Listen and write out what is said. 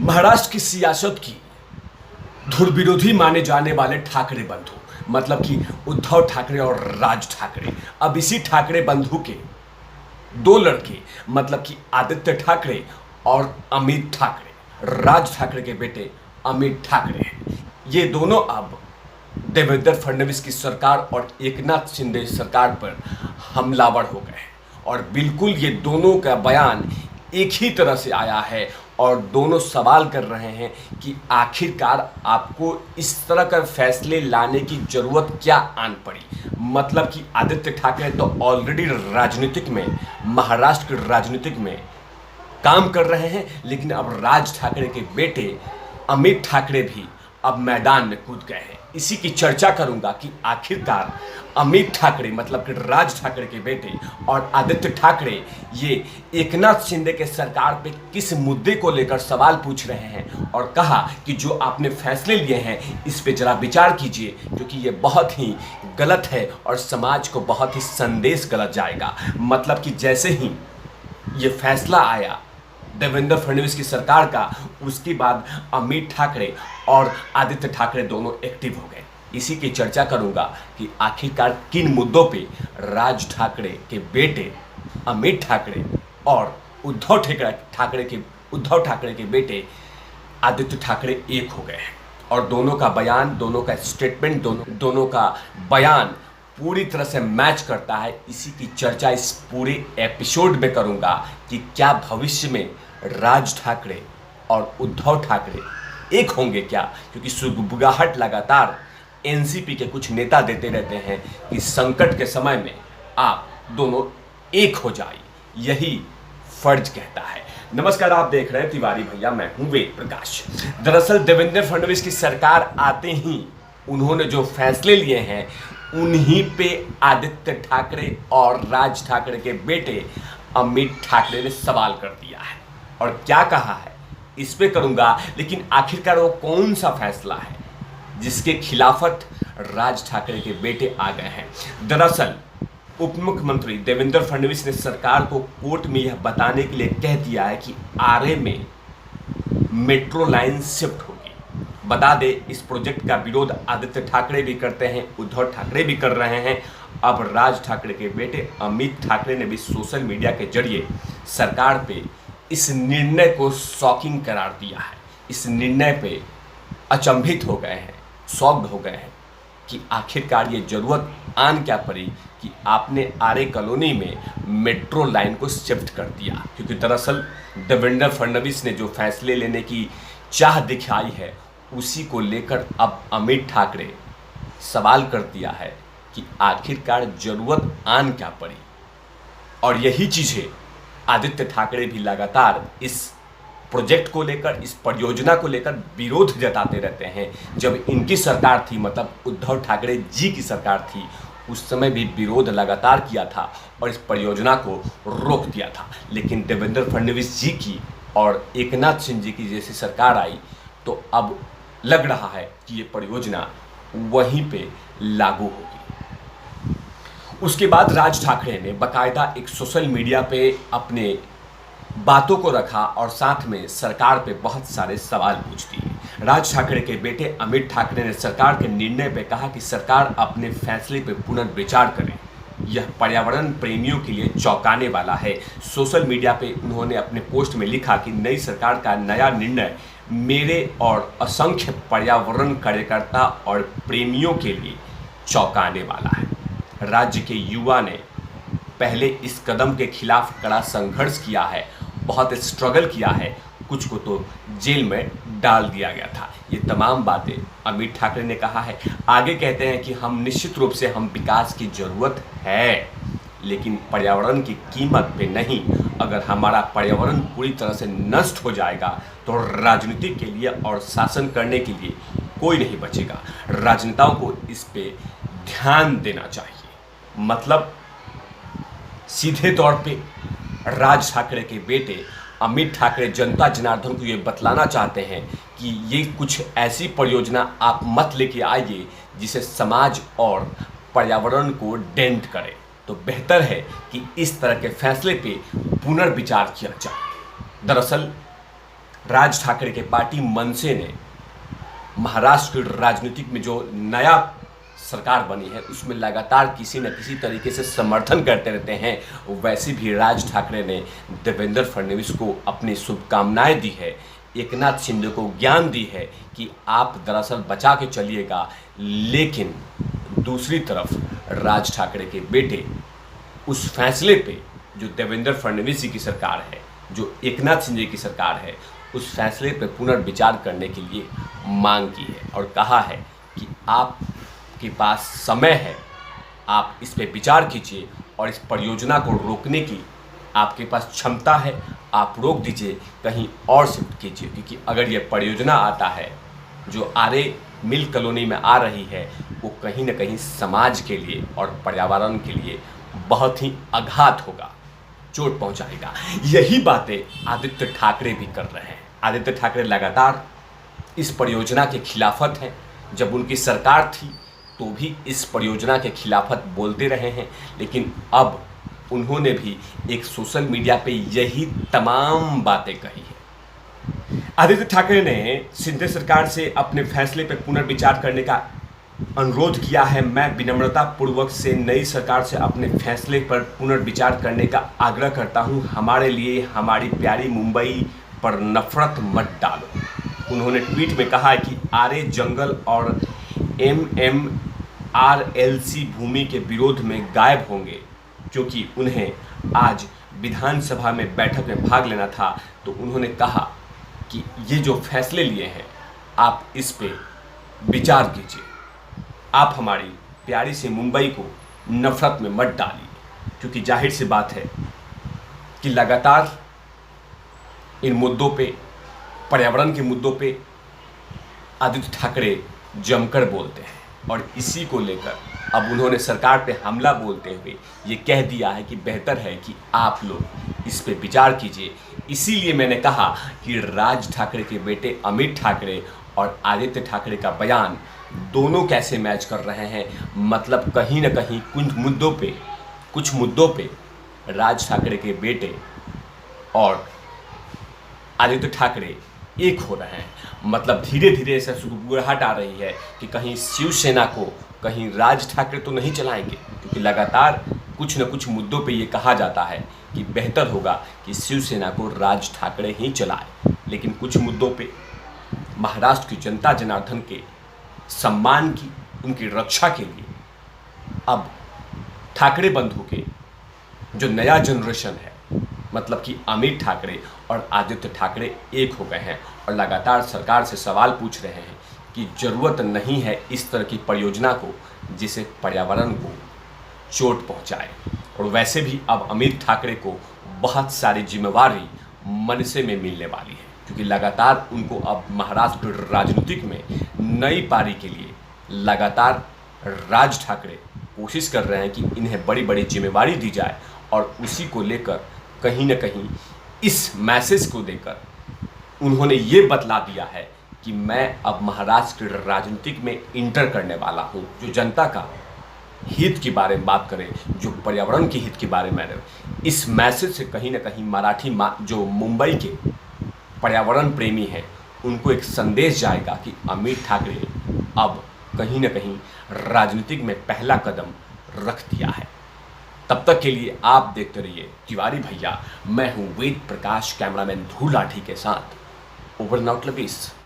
महाराष्ट्र की सियासत की धुर विरोधी माने जाने वाले ठाकरे बंधु मतलब कि उद्धव ठाकरे और राज ठाकरे, अब इसी ठाकरे बंधु के दो लड़के मतलब कि आदित्य ठाकरे और अमित ठाकरे, राज ठाकरे के बेटे अमित ठाकरे हैं। ये दोनों अब देवेंद्र फडणवीस की सरकार और एकनाथ शिंदे सरकार पर हमलावर हो गए हैं और बिल्कुल ये दोनों का बयान एक ही तरह से आया है और दोनों सवाल कर रहे हैं कि आखिरकार आपको इस तरह का फैसले लाने की जरूरत क्या आन पड़ी। मतलब कि आदित्य ठाकरे तो ऑलरेडी राजनीतिक में, महाराष्ट्र की राजनीतिक में काम कर रहे हैं, लेकिन अब राज ठाकरे के बेटे अमित ठाकरे भी अब मैदान में कूद गए हैं। इसी की चर्चा करूंगा कि आखिरकार अमित ठाकरे मतलब कि राज ठाकरे के बेटे और आदित्य ठाकरे ये एकनाथ शिंदे के सरकार पे किस मुद्दे को लेकर सवाल पूछ रहे हैं और कहा कि जो आपने फैसले लिए हैं इस पे जरा विचार कीजिए, क्योंकि ये बहुत ही गलत है और समाज को बहुत ही संदेश गलत जाएगा। मतलब कि जैसे ही ये फैसला आया देवेंद्र फडणवीस की सरकार का, उसके बाद अमित ठाकरे और आदित्य ठाकरे दोनों एक्टिव हो गए। इसी की चर्चा करूंगा कि आखिरकार किन मुद्दों पे राज ठाकरे के बेटे अमित ठाकरे और उद्धव ठाकरे के बेटे आदित्य ठाकरे एक हो गए हैं और दोनों का बयान, दोनों का स्टेटमेंट, दोनों का बयान पूरी तरह से मैच करता है। इसी की चर्चा इस पूरे एपिसोड में करूंगा कि क्या भविष्य में राज ठाकरे और उद्धव ठाकरे एक होंगे क्या, क्योंकि सुगबुगाहट लगातार एनसीपी के कुछ नेता देते रहते हैं कि संकट के समय में आप दोनों एक हो जाए, यही फर्ज कहता है। नमस्कार, आप देख रहे हैं तिवारी भैया, मैं हूं वेद प्रकाश। दरअसल देवेंद्र फडणवीस की सरकार आते ही उन्होंने जो फैसले लिए हैं उन्हीं पे आदित्य ठाकरे और राज ठाकरे के बेटे अमित ठाकरे ने सवाल कर दिया है और क्या कहा है इस पे करूंगा। लेकिन आखिरकार वो कौन सा फैसला है जिसके खिलाफत राज ठाकरे के बेटे आ गए हैं। दरअसल उप मुख्यमंत्री देवेंद्र फडणवीस ने सरकार को कोर्ट में यह बताने के लिए कह दिया है कि आरए में मेट्रो लाइन शिफ्ट होगी। बता दे, इस प्रोजेक्ट का विरोध आदित्य ठाकरे भी करते हैं, उद्धव ठाकरे भी कर रहे हैं। अब राज ठाकरे के बेटे अमित ठाकरे ने भी सोशल मीडिया के जरिए सरकार पे इस निर्णय को शॉकिंग करार दिया है। इस निर्णय पे अचंभित हो गए हैं, शॉक्ड हो गए हैं कि आखिरकार ये जरूरत आन क्या पड़ी कि आपने आरए कॉलोनी में मेट्रो लाइन को शिफ्ट कर दिया। क्योंकि दरअसल देवेंद्र फडणवीस ने जो फैसले लेने की चाह दिखाई है उसी को लेकर अब अमित ठाकरे सवाल कर दिया है कि आखिरकार जरूरत आन क्या पड़ी। और यही चीज़ें आदित्य ठाकरे भी लगातार इस प्रोजेक्ट को लेकर, इस परियोजना को लेकर विरोध जताते रहते हैं। जब इनकी सरकार थी, मतलब उद्धव ठाकरे जी की सरकार थी, उस समय भी विरोध लगातार किया था और इस परियोजना को रोक दिया था। लेकिन देवेंद्र फडणवीस जी की और एकनाथ शिंदे जी की जैसी सरकार आई तो अब लग रहा है कि ये परियोजना वहीं पे लागू होगी। उसके बाद राज ठाकरे ने बाकायदा एक सोशल मीडिया पे अपने बातों को रखा और साथ में सरकार पे बहुत सारे सवाल पूछ दिए। राज ठाकरे के बेटे अमित ठाकरे ने सरकार के निर्णय पे कहा कि सरकार अपने फैसले पे पुनर्विचार करे, यह पर्यावरण प्रेमियों के लिए चौंकाने वाला है। सोशल मीडिया पे उन्होंने अपने पोस्ट में लिखा कि नई सरकार का नया निर्णय मेरे और असंख्य पर्यावरण कार्यकर्ता और प्रेमियों के लिए चौंकाने वाला है। राज्य के युवा ने पहले इस कदम के खिलाफ कड़ा संघर्ष किया है, बहुत स्ट्रगल किया है, कुछ को तो जेल में डाल दिया गया था। ये तमाम बातें अमित ठाकरे ने कहा है। आगे कहते हैं कि हम निश्चित रूप से हम विकास की जरूरत है, लेकिन पर्यावरण की कीमत पे नहीं। अगर हमारा पर्यावरण पूरी तरह से नष्ट हो जाएगा तो राजनीति के लिए और शासन करने के लिए कोई नहीं बचेगा। राजनेताओं को इस पे ध्यान देना चाहिए। मतलब सीधे तौर पे राज ठाकरे के बेटे अमित ठाकरे जनता जनार्दन को ये बतलाना चाहते हैं कि ये कुछ ऐसी परियोजना आप मत लेके आइए जिसे समाज और पर्यावरण को डेंट करे। तो बेहतर है कि इस तरह के फैसले पे पुनर्विचार किया जाए। दरअसल राज ठाकरे के पार्टी मनसे ने महाराष्ट्र की राजनीतिक में जो नया सरकार बनी है उसमें लगातार किसी न किसी तरीके से समर्थन करते रहते हैं। वैसे भी राज ठाकरे ने देवेंद्र फडणवीस को अपनी शुभकामनाएं दी है, एकनाथ शिंदे को ज्ञान दी है कि आप दरअसल बचा के चलिएगा। लेकिन दूसरी तरफ राज ठाकरे के बेटे उस फैसले पे जो देवेंद्र फडणवीस जी की सरकार है, जो एकनाथ शिंदे की सरकार है, उस फैसले पर पुनर्विचार करने के लिए मांग की है और कहा है कि आपके पास समय है, आप इस पे विचार कीजिए और इस परियोजना को रोकने की आपके पास क्षमता है, आप रोक दीजिए, कहीं और शिफ्ट कीजिए। क्योंकि अगर ये परियोजना आता है जो आरे मिल कॉलोनी में आ रही है, वो कहीं ना कहीं समाज के लिए और पर्यावरण के लिए बहुत ही आघात होगा, चोट पहुंचाएगा। यही बातें आदित्य ठाकरे भी कर रहे हैं। आदित्य ठाकरे लगातार इस परियोजना के खिलाफत हैं। जब उनकी सरकार थी तो भी इस परियोजना के खिलाफत बोलते रहे हैं, लेकिन अब उन्होंने भी एक सोशल मीडिया पे यही तमाम बातें कही है। आदित्य ठाकरे ने शिंदे सरकार से अपने फैसले पर पुनर्विचार करने का अनुरोध किया है। मैं विनम्रता पूर्वक से नई सरकार से अपने फैसले पर पुनर्विचार करने का आग्रह करता हूं। हमारे लिए हमारी प्यारी मुंबई पर नफरत मत डालो। उन्होंने ट्वीट में कहा है कि आरे जंगल और MMRLC भूमि के विरोध में गायब होंगे, क्योंकि उन्हें आज विधानसभा में बैठक में भाग लेना था। तो उन्होंने कहा कि ये जो फैसले लिए हैं आप इस पे विचार कीजिए, आप हमारी प्यारी सी मुंबई को नफरत में मत डालिए। क्योंकि जाहिर सी बात है कि लगातार इन मुद्दों पे, पर्यावरण के मुद्दों पे आदित्य ठाकरे जमकर बोलते हैं और इसी को लेकर अब उन्होंने सरकार पे हमला बोलते हुए ये कह दिया है कि बेहतर है कि आप लोग इस पे विचार कीजिए। इसीलिए मैंने कहा कि राज ठाकरे के बेटे अमित ठाकरे और आदित्य ठाकरे का बयान दोनों कैसे मैच कर रहे हैं। मतलब कहीं ना कहीं कुछ मुद्दों पे राज ठाकरे के बेटे और आदित्य ठाकरे एक हो रहे हैं। मतलब धीरे धीरे ऐसा सुगबुगाहट आ रही है कि कहीं शिवसेना को कहीं राज ठाकरे तो नहीं चलाएंगे, क्योंकि लगातार कुछ न कुछ मुद्दों पे ये कहा जाता है कि बेहतर होगा कि शिवसेना को राज ठाकरे ही चलाए। लेकिन कुछ मुद्दों पे महाराष्ट्र की जनता जनार्दन के सम्मान की, उनकी रक्षा के लिए अब ठाकरे बंधु के जो नया जनरेशन है, मतलब कि अमित ठाकरे और आदित्य ठाकरे एक हो गए हैं और लगातार सरकार से सवाल पूछ रहे हैं कि ज़रूरत नहीं है इस तरह की परियोजना को जिसे पर्यावरण को चोट पहुंचाए। और वैसे भी अब अमित ठाकरे को बहुत सारी जिम्मेवारी मनसे में मिलने वाली है, क्योंकि लगातार उनको अब महाराष्ट्र राजनीतिक में नई पारी के लिए लगातार राज ठाकरे कोशिश कर रहे हैं कि इन्हें बड़ी बड़ी जिम्मेवारी दी जाए। और उसी को लेकर कहीं ना कहीं इस मैसेज को देकर उन्होंने ये बतला दिया है कि मैं अब महाराष्ट्र राजनीतिक में इंटर करने वाला हूँ। जो जनता का हित के बारे में बात करें, जो पर्यावरण के हित के बारे में, इस मैसेज से कहीं ना कहीं मराठी जो मुंबई के पर्यावरण प्रेमी हैं उनको एक संदेश जाएगा कि अमित ठाकरे अब कहीं ना कहीं राजनीतिक में पहला कदम रख दिया है। तब तक के लिए आप देखते रहिए तिवारी भैया। मैं हूं वेद प्रकाश, कैमरामैन ध्रुव लाठी के साथ। ओवर नाउट लबीस।